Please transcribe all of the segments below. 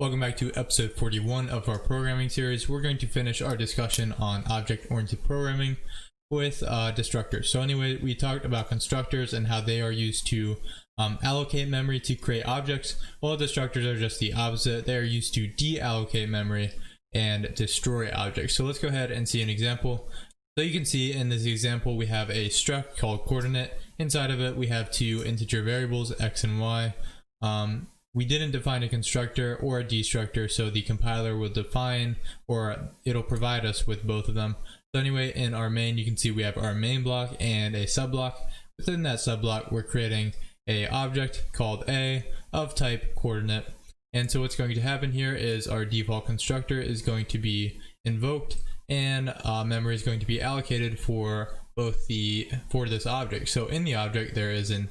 Welcome back to episode 41 of our programming series. We're going to finish our discussion on object-oriented programming with destructors. So anyway, we talked about constructors and how they are used to allocate memory to create objects, while destructors are just the opposite. They are used to deallocate memory and destroy objects. So let's go ahead and see an example. So you can see in this example we have a struct called coordinate. Inside of it we have two integer variables, x and y. We didn't define a constructor or a destructor, so the compiler will define, or it'll provide us with both of them. So anyway, in our main, you can see we have our main block and a subblock. Within that subblock, we're creating a object called A of type coordinate. And so what's going to happen here is our default constructor is going to be invoked, and memory is going to be allocated for both for this object. So in the object, there is an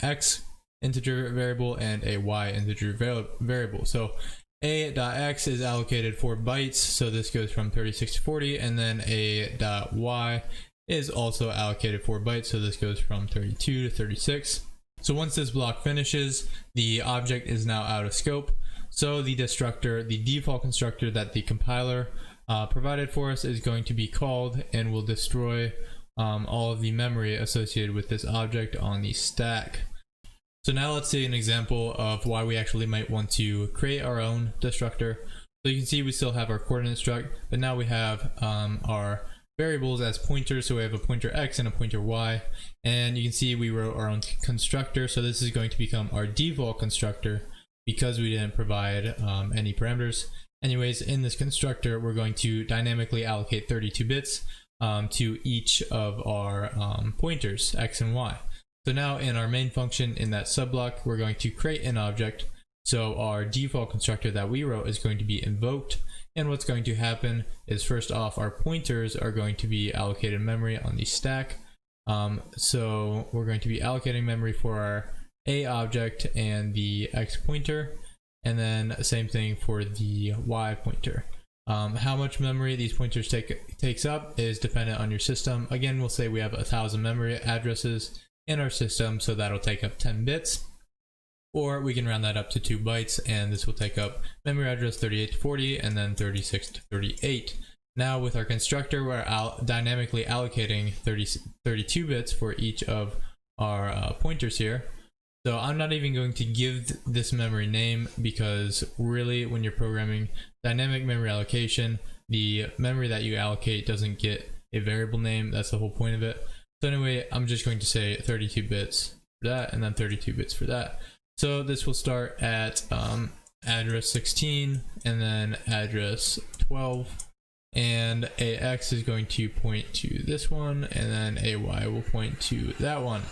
x integer variable and a y integer variable. So a.x is allocated 4 bytes, so this goes from 36 to 40, and then a.y is also allocated 4 bytes, so this goes from 32 to 36. So once this block finishes, the object is now out of scope. So the destructor, the default constructor that the compiler provided for us, is going to be called and will destroy all of the memory associated with this object on the stack. So now let's see an example of why we actually might want to create our own destructor. So you can see we still have our coordinate struct, but now we have our variables as pointers. So we have a pointer x and a pointer y, and you can see we wrote our own constructor. So this is going to become our default constructor because we didn't provide any parameters. Anyways, in this constructor, we're going to dynamically allocate 32 bits to each of our pointers, x and y. So now in our main function in that subblock, we're going to create an object. So our default constructor that we wrote is going to be invoked. And what's going to happen is, first off, our pointers are going to be allocated memory on the stack. So we're going to be allocating memory for our A object and the X pointer. And then same thing for the Y pointer. How much memory these pointers takes up is dependent on your system. Again, we'll say we have 1,000 memory addresses in our system, so that'll take up 10 bits, or we can round that up to 2 bytes, and this will take up memory address 38 to 40 and then 36 to 38. Now with our constructor, we're dynamically allocating 32 bits for each of our pointers here. So I'm not even going to give this memory name, because really when you're programming dynamic memory allocation, the memory that you allocate doesn't get a variable name. That's the whole point of it. So anyway, I'm just going to say 32 bits for that, and then 32 bits for that. So this will start at address 16 and then address 12, and AX is going to point to this one, and then AY will point to that one.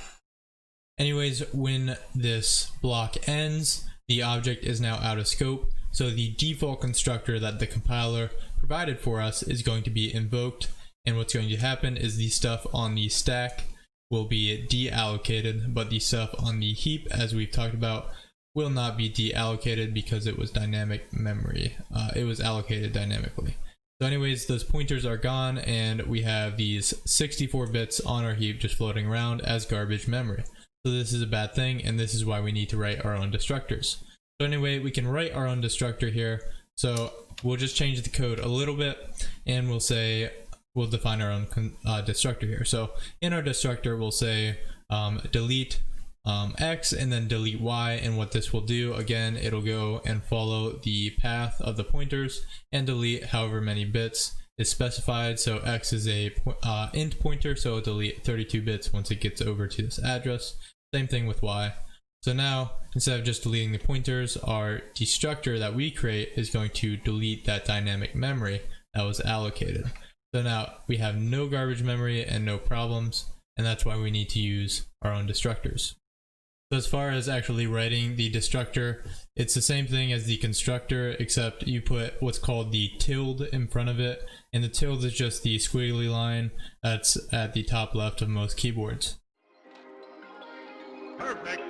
Anyways, when this block ends, the object is now out of scope. So the default constructor that the compiler provided for us is going to be invoked. And what's going to happen is the stuff on the stack will be deallocated, but the stuff on the heap, as we've talked about, will not be deallocated because it was dynamic memory. It was allocated dynamically. So anyways, those pointers are gone, and we have these 64 bits on our heap just floating around as garbage memory. So this is a bad thing, and this is why we need to write our own destructors. So anyway, we can write our own destructor here. So we'll just change the code a little bit, and we'll define our own destructor here. So in our destructor, we'll say delete x and then delete y, and what this will do, again, it'll go and follow the path of the pointers and delete however many bits is specified. So x is a int pointer, so it'll delete 32 bits once it gets over to this address. Same thing with y. So now, instead of just deleting the pointers, our destructor that we create is going to delete that dynamic memory that was allocated. So now we have no garbage memory and no problems, and that's why we need to use our own destructors. So as far as actually writing the destructor, it's the same thing as the constructor, except you put what's called the tilde in front of it, and the tilde is just the squiggly line that's at the top left of most keyboards. Perfect.